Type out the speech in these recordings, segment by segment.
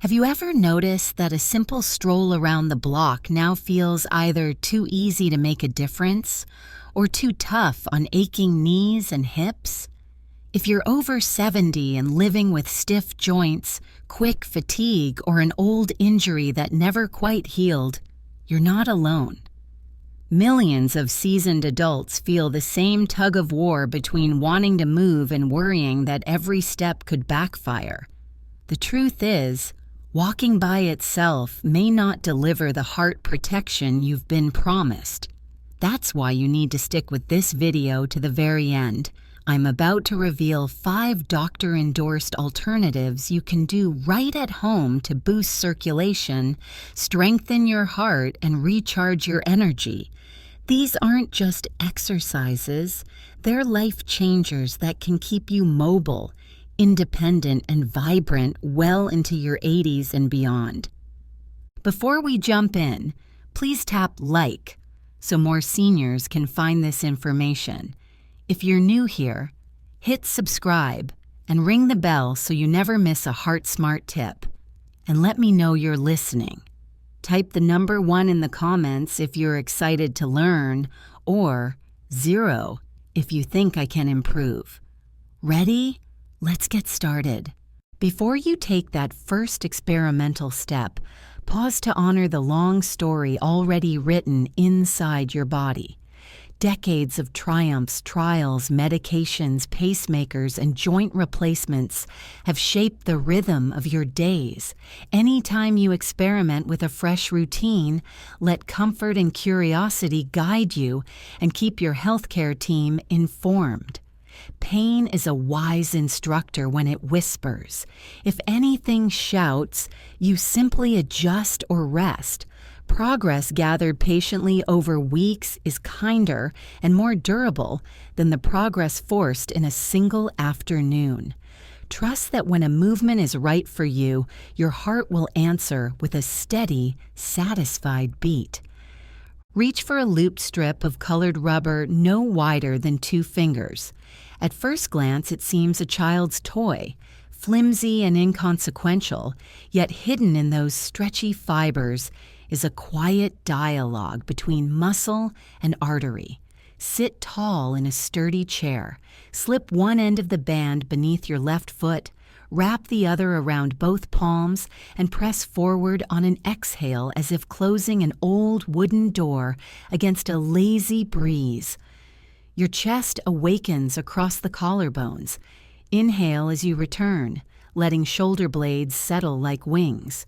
Have you ever noticed that a simple stroll around the block now feels either too easy to make a difference or too tough on aching knees and hips? If you're over 70 and living with stiff joints, quick fatigue, or an old injury that never quite healed, you're not alone. Millions of seasoned adults feel the same tug of war between wanting to move and worrying that every step could backfire. The truth is, walking by itself may not deliver the heart protection you've been promised. That's why you need to stick with this video to the very end. I'm about to reveal 5 doctor-endorsed alternatives you can do right at home to boost circulation, strengthen your heart, and recharge your energy. These aren't just exercises, they're life changers that can keep you mobile, independent, and vibrant well into your 80s and beyond. Before we jump in, please tap like so more seniors can find this information. If you're new here, hit subscribe and ring the bell so you never miss a heart-smart tip. And let me know you're listening. Type the number 1 in the comments if you're excited to learn, or 0 if you think I can improve. Ready? Let's get started. Before you take that first experimental step, pause to honor the long story already written inside your body. Decades of triumphs, trials, medications, pacemakers, and joint replacements have shaped the rhythm of your days. Anytime you experiment with a fresh routine, let comfort and curiosity guide you and keep your healthcare team informed. Pain is a wise instructor when it whispers. If anything shouts, you simply adjust or rest. Progress gathered patiently over weeks is kinder and more durable than the progress forced in a single afternoon. Trust that when a movement is right for you, your heart will answer with a steady, satisfied beat. Reach for a looped strip of colored rubber no wider than 2 fingers. At first glance, it seems a child's toy, flimsy and inconsequential, yet hidden in those stretchy fibers is a quiet dialogue between muscle and artery. Sit tall in a sturdy chair, slip one end of the band beneath your left foot, wrap the other around both palms, and press forward on an exhale as if closing an old wooden door against a lazy breeze. Your chest awakens across the collarbones. Inhale as you return, letting shoulder blades settle like wings.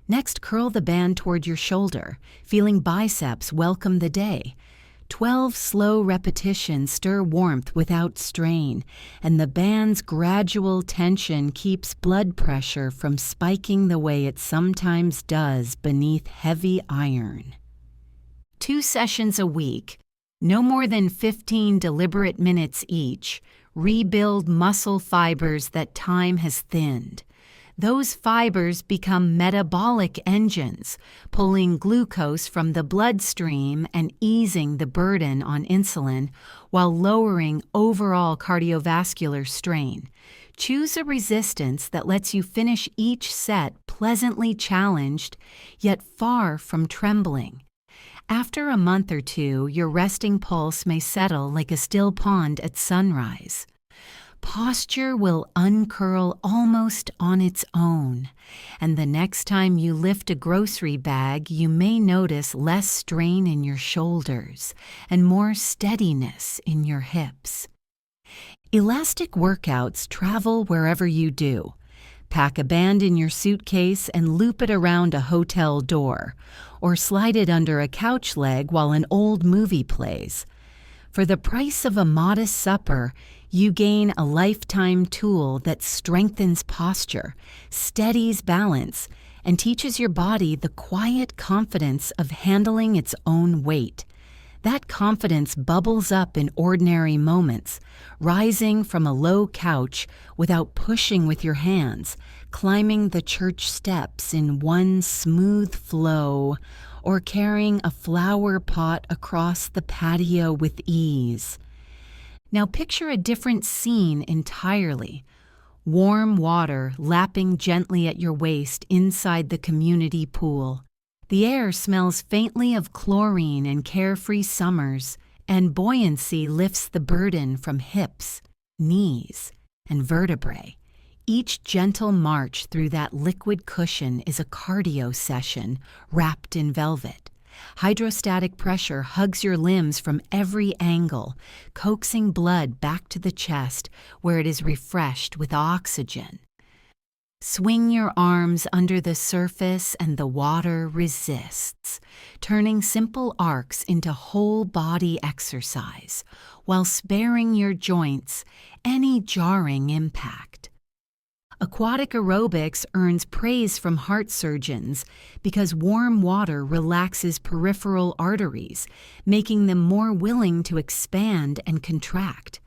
Next, curl the band toward your shoulder, feeling biceps welcome the day. 12 slow repetitions stir warmth without strain, and the band's gradual tension keeps blood pressure from spiking the way it sometimes does beneath heavy iron. 2 sessions a week, no more than 15 deliberate minutes each, rebuild muscle fibers that time has thinned. Those fibers become metabolic engines, pulling glucose from the bloodstream and easing the burden on insulin while lowering overall cardiovascular strain. Choose a resistance that lets you finish each set pleasantly challenged, yet far from trembling. After a month or 2, your resting pulse may settle like a still pond at sunrise. Posture will uncurl almost on its own, and the next time you lift a grocery bag, you may notice less strain in your shoulders and more steadiness in your hips. Elastic workouts travel wherever you do. Pack a band in your suitcase and loop it around a hotel door, or slide it under a couch leg while an old movie plays. For the price of a modest supper, you gain a lifetime tool that strengthens posture, steadies balance, and teaches your body the quiet confidence of handling its own weight. That confidence bubbles up in ordinary moments, rising from a low couch without pushing with your hands, climbing the church steps in one smooth flow, or carrying a flower pot across the patio with ease. Now picture a different scene entirely. warm water lapping gently at your waist inside the community pool. The air smells faintly of chlorine and carefree summers, and buoyancy lifts the burden from hips, knees, and vertebrae. Each gentle march through that liquid cushion is a cardio session wrapped in velvet. Hydrostatic pressure hugs your limbs from every angle, coaxing blood back to the chest where it is refreshed with oxygen. Swing your arms under the surface and the water resists, turning simple arcs into whole-body exercise while sparing your joints any jarring impact. Aquatic aerobics earns praise from heart surgeons because warm water relaxes peripheral arteries, making them more willing to expand and contract.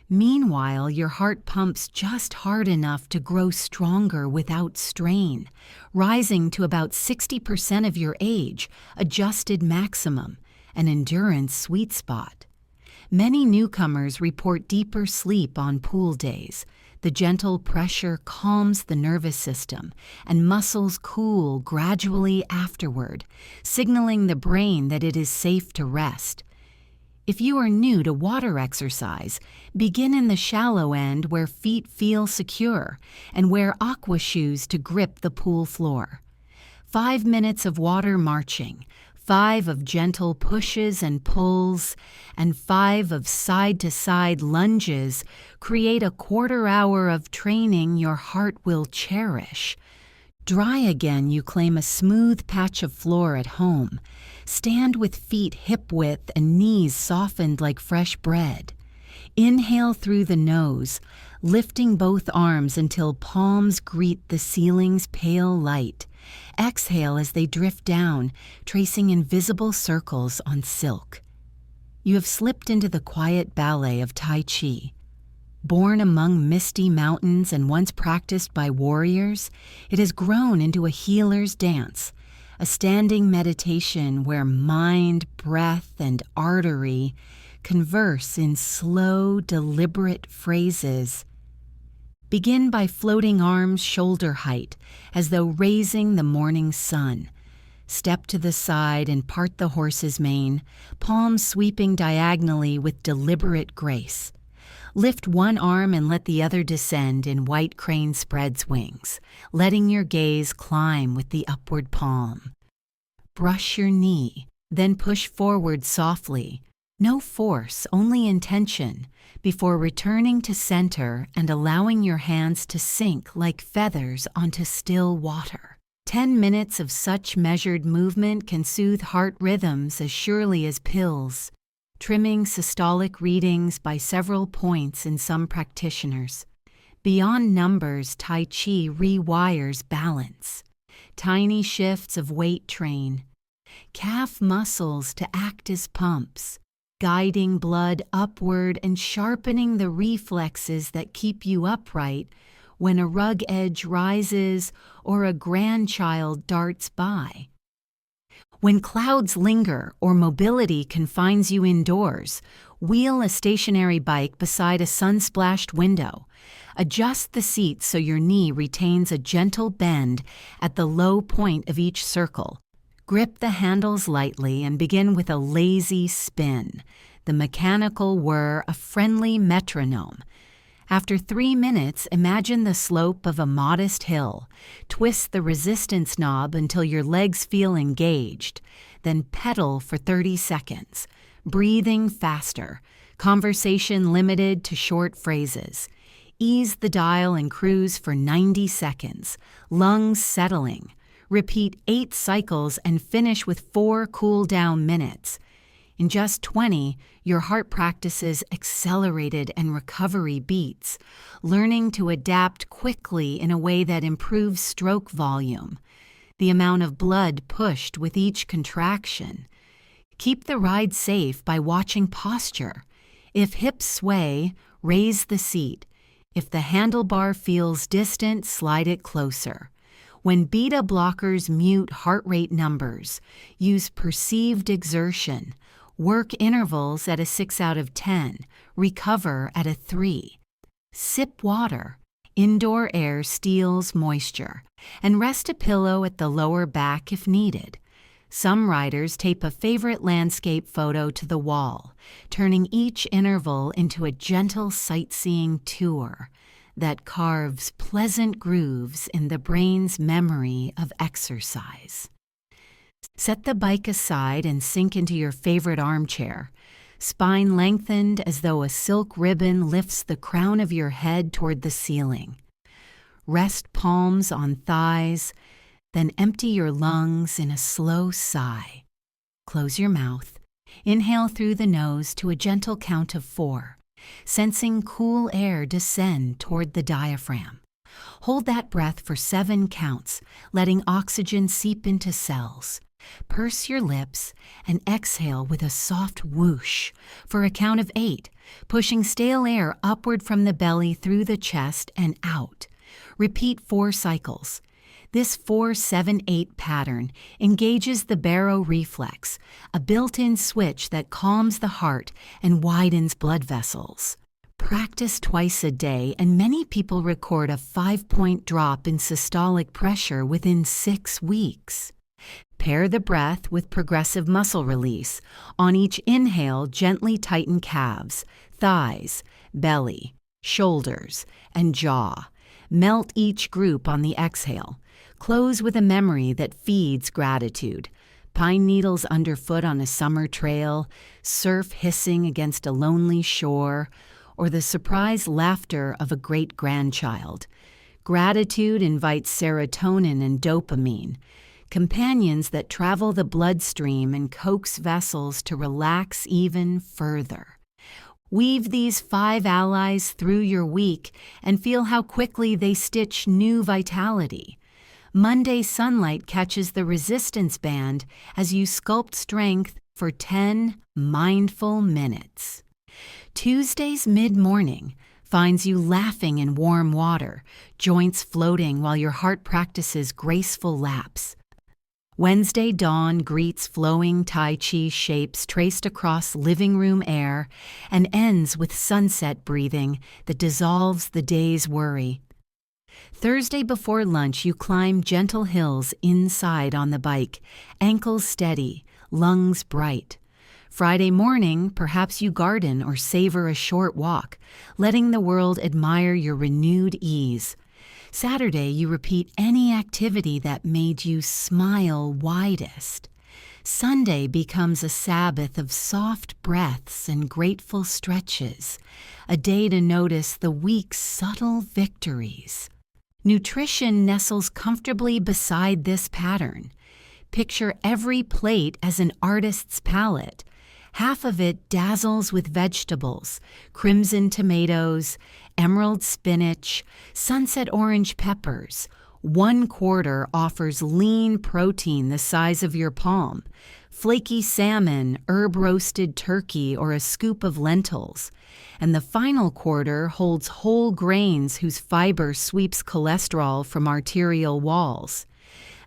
Meanwhile, your heart pumps just hard enough to grow stronger without strain, rising to about 60% of your age, adjusted maximum, an endurance sweet spot. Many newcomers report deeper sleep on pool days. The gentle pressure calms the nervous system, and muscles cool gradually afterward, signaling the brain that it is safe to rest. If you are new to water exercise, begin in the shallow end where feet feel secure and wear aqua shoes to grip the pool floor. 5 minutes of water marching, 5 of gentle pushes and pulls, and 5 of side-to-side lunges create a quarter hour of training your heart will cherish. Dry again, you claim a smooth patch of floor at home. Stand with feet hip-width and knees softened like fresh bread. Inhale through the nose, lifting both arms until palms greet the ceiling's pale light. Exhale as they drift down, tracing invisible circles on silk. You have slipped into the quiet ballet of Tai Chi. Born among misty mountains and once practiced by warriors, it has grown into a healer's dance, a standing meditation where mind, breath, and artery converse in slow, deliberate phrases. Begin by floating arms shoulder height, as though raising the morning sun. Step to the side and part the horse's mane, palms sweeping diagonally with deliberate grace. Lift one arm and let the other descend in white crane spreads wings, letting your gaze climb with the upward palm. Brush your knee, then push forward softly. No force, only intention, before returning to center and allowing your hands to sink like feathers onto still water. 10 minutes of such measured movement can soothe heart rhythms as surely as pills, trimming systolic readings by several points in some practitioners. Beyond numbers, Tai Chi rewires balance. Tiny shifts of weight train. Calf muscles to act as pumps, guiding blood upward and sharpening the reflexes that keep you upright when a rug edge rises or a grandchild darts by. When clouds linger or mobility confines you indoors, wheel a stationary bike beside a sun-splashed window. Adjust the seat so your knee retains a gentle bend at the low point of each circle. Grip the handles lightly and begin with a lazy spin, the mechanical whir a friendly metronome. After 3 minutes, imagine the slope of a modest hill. Twist the resistance knob until your legs feel engaged. Then pedal for 30 seconds, breathing faster, conversation limited to short phrases. Ease the dial and cruise for 90 seconds, lungs settling. Repeat 8 cycles and finish with 4 cool-down minutes. In just 20, your heart practices accelerated and recovery beats, learning to adapt quickly in a way that improves stroke volume, the amount of blood pushed with each contraction. Keep the ride safe by watching posture. If hips sway, raise the seat. If the handlebar feels distant, slide it closer. When beta blockers mute heart rate numbers, use perceived exertion. Work intervals at a 6 out of 10, recover at a 3. Sip water, Indoor air steals moisture, and rest a pillow at the lower back if needed. Some riders tape a favorite landscape photo to the wall, turning each interval into a gentle sightseeing tour that carves pleasant grooves in the brain's memory of exercise. Set the bike aside and sink into your favorite armchair, spine lengthened as though a silk ribbon lifts the crown of your head toward the ceiling. Rest palms on thighs, then empty your lungs in a slow sigh. Close your mouth. Inhale through the nose to a gentle count of 4, sensing cool air descend toward the diaphragm. Hold that breath for 7 counts, letting oxygen seep into cells. Purse your lips and exhale with a soft whoosh for a count of 8, pushing stale air upward from the belly through the chest and out. Repeat 4 cycles. This 4-7-8 pattern engages the baro reflex, a built-in switch that calms the heart and widens blood vessels. Practice twice a day, and many people record a 5-point drop in systolic pressure within 6 weeks. Pair the breath with progressive muscle release. On each inhale, gently tighten calves, thighs, belly, shoulders, and jaw. Melt each group on the exhale. Close with a memory that feeds gratitude. Pine needles underfoot on a summer trail, surf hissing against a lonely shore, or the surprise laughter of a great-grandchild. Gratitude invites serotonin and dopamine, companions that travel the bloodstream and coax vessels to relax even further. Weave these 5 allies through your week and feel how quickly they stitch new vitality. Monday sunlight catches the resistance band as you sculpt strength for 10 mindful minutes. Tuesday's mid-morning finds you laughing in warm water, joints floating while your heart practices graceful laps. Wednesday dawn greets flowing Tai Chi shapes traced across living room air and ends with sunset breathing that dissolves the day's worry. Thursday before lunch, you climb gentle hills inside on the bike, ankles steady, lungs bright. Friday morning, perhaps you garden or savor a short walk, letting the world admire your renewed ease. Saturday, you repeat any activity that made you smile widest. Sunday becomes a Sabbath of soft breaths and grateful stretches, a day to notice the week's subtle victories. Nutrition nestles comfortably beside this pattern. Picture every plate as an artist's palette. Half of it dazzles with vegetables, crimson tomatoes, emerald spinach, sunset orange peppers. 1/4 offers lean protein the size of your palm, flaky salmon, herb-roasted turkey, or a scoop of lentils. And the final 1/4 holds whole grains whose fiber sweeps cholesterol from arterial walls.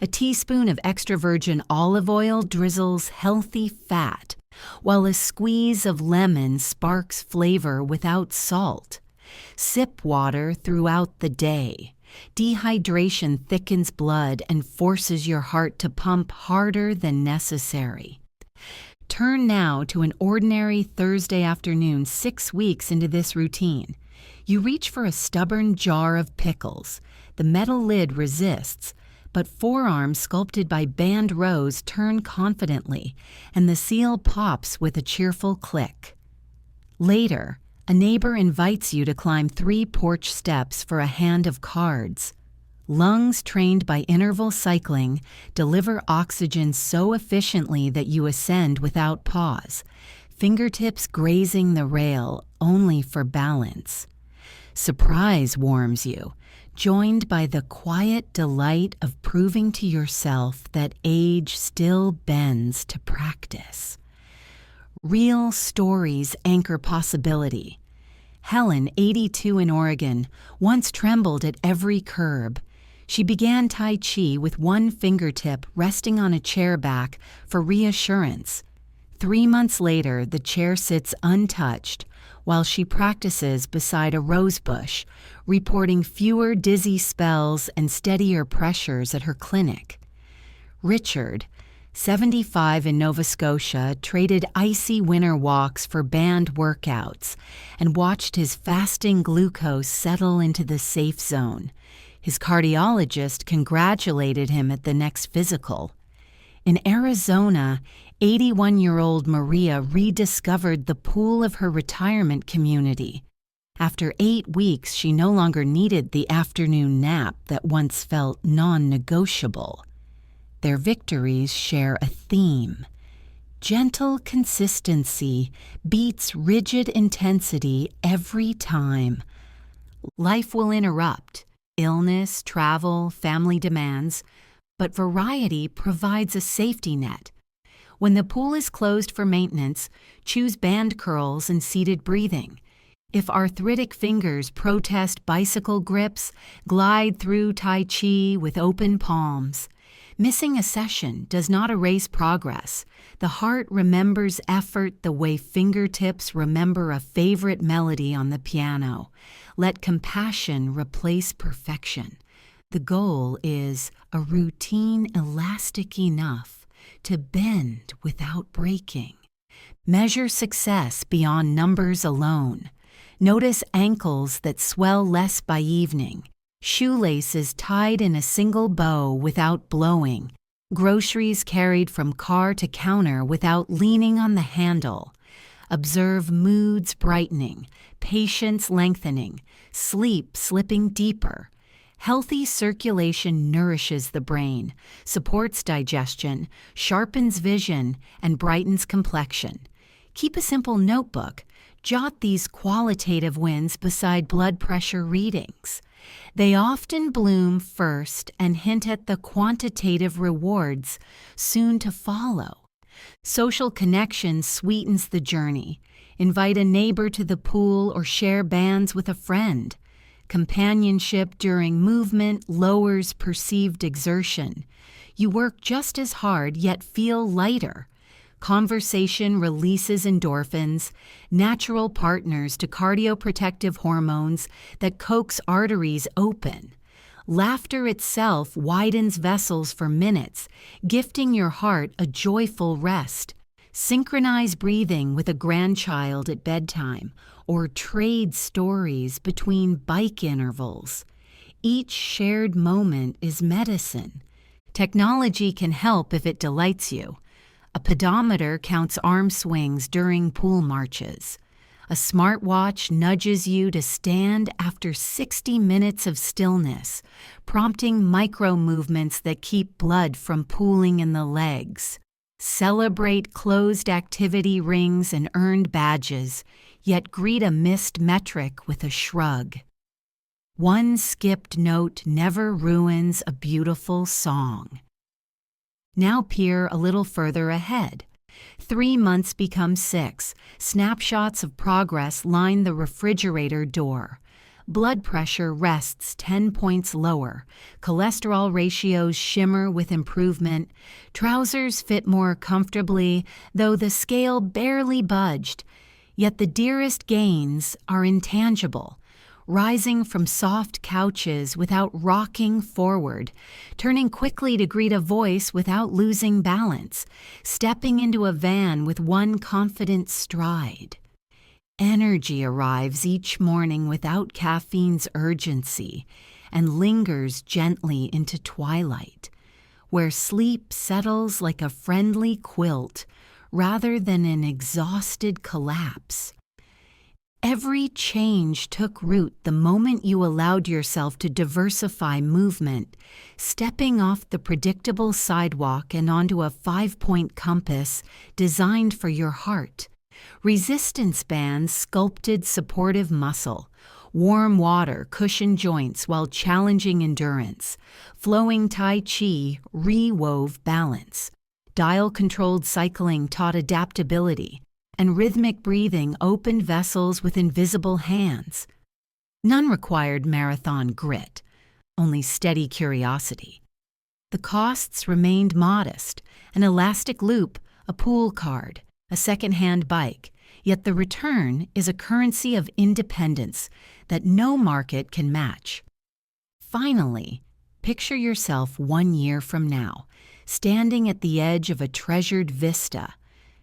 A teaspoon of extra virgin olive oil drizzles healthy fat, while a squeeze of lemon sparks flavor without salt. Sip water throughout the day. Dehydration thickens blood and forces your heart to pump harder than necessary. Turn now to an ordinary Thursday afternoon 6 weeks into this routine. You reach for a stubborn jar of pickles. The metal lid resists, but forearms sculpted by band rows turn confidently, and the seal pops with a cheerful click. Later, a neighbor invites you to climb 3 porch steps for a hand of cards. Lungs trained by interval cycling deliver oxygen so efficiently that you ascend without pause, fingertips grazing the rail only for balance. Surprise warms you, joined by the quiet delight of proving to yourself that age still bends to practice. Real stories anchor possibility. Helen, 82 in Oregon, once trembled at every curb. She began Tai Chi with one fingertip resting on a chair back for reassurance. 3 months later, the chair sits untouched, while she practices beside a rose bush, reporting fewer dizzy spells and steadier pressures at her clinic. Richard, 75 in Nova Scotia, traded icy winter walks for band workouts and watched his fasting glucose settle into the safe zone. His cardiologist congratulated him at the next physical. In Arizona, 81-year-old Maria rediscovered the pool of her retirement community. After 8 weeks, she no longer needed the afternoon nap that once felt non-negotiable. Their victories share a theme. Gentle consistency beats rigid intensity every time. Life will interrupt, illness, travel, family demands, but variety provides a safety net. When the pool is closed for maintenance, choose band curls and seated breathing. If arthritic fingers protest bicycle grips, glide through Tai Chi with open palms. Missing a session does not erase progress. The heart remembers effort the way fingertips remember a favorite melody on the piano. Let compassion replace perfection. The goal is a routine elastic enough to bend without breaking. Measure success beyond numbers alone. Notice ankles that swell less by evening. Shoelaces tied in a single bow without blowing, groceries carried from car to counter without leaning on the handle. Observe moods brightening, patience lengthening, sleep slipping deeper. Healthy circulation nourishes the brain, supports digestion, sharpens vision, and brightens complexion. Keep a simple notebook. Jot these qualitative wins beside blood pressure readings. They often bloom first and hint at the quantitative rewards soon to follow. Social connection sweetens the journey. Invite a neighbor to the pool or share bands with a friend. Companionship during movement lowers perceived exertion. You work just as hard yet feel lighter. Conversation releases endorphins, natural partners to cardioprotective hormones that coax arteries open. Laughter itself widens vessels for minutes, gifting your heart a joyful rest. Synchronize breathing with a grandchild at bedtime, or trade stories between bike intervals. Each shared moment is medicine. Technology can help if it delights you. A pedometer counts arm swings during pool marches. A smartwatch nudges you to stand after 60 minutes of stillness, prompting micro movements that keep blood from pooling in the legs. Celebrate closed activity rings and earned badges, yet greet a missed metric with a shrug. One skipped note never ruins a beautiful song. Now peer a little further ahead. 3 months become 6. Snapshots of progress line the refrigerator door. Blood pressure rests 10 points lower. Cholesterol ratios shimmer with improvement. Trousers fit more comfortably, though the scale barely budged. Yet the dearest gains are intangible. Rising from soft couches without rocking forward, turning quickly to greet a voice without losing balance, stepping into a van with one confident stride. Energy arrives each morning without caffeine's urgency and lingers gently into twilight, where sleep settles like a friendly quilt rather than an exhausted collapse. Every change took root the moment you allowed yourself to diversify movement, stepping off the predictable sidewalk and onto a 5-point compass designed for your heart. Resistance bands sculpted supportive muscle. Warm water cushioned joints while challenging endurance. Flowing Tai Chi re-wove balance. Dial-controlled cycling taught adaptability. And rhythmic breathing opened vessels with invisible hands. None required marathon grit, only steady curiosity. The costs remained modest: an elastic loop, a pool card, a second-hand bike. Yet the return is a currency of independence that no market can match. Finally, picture yourself 1 year from now, standing at the edge of a treasured vista,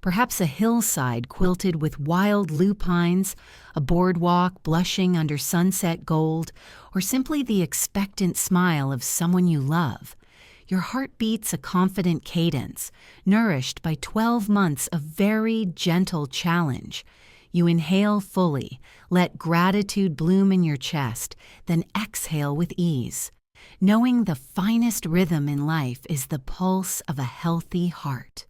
perhaps a hillside quilted with wild lupines, a boardwalk blushing under sunset gold, or simply the expectant smile of someone you love. Your heart beats a confident cadence, nourished by 12 months of very gentle challenge. You inhale fully, let gratitude bloom in your chest, then exhale with ease, knowing the finest rhythm in life is the pulse of a healthy heart.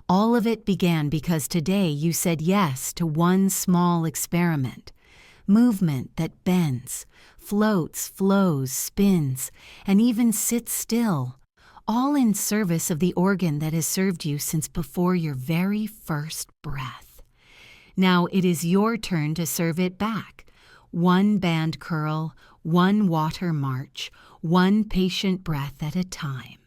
All of it began because today you said yes to one small experiment. Movement that bends, floats, flows, spins, and even sits still, all in service of the organ that has served you since before your very first breath. Now it is your turn to serve it back. One band curl, one water march, one patient breath at a time.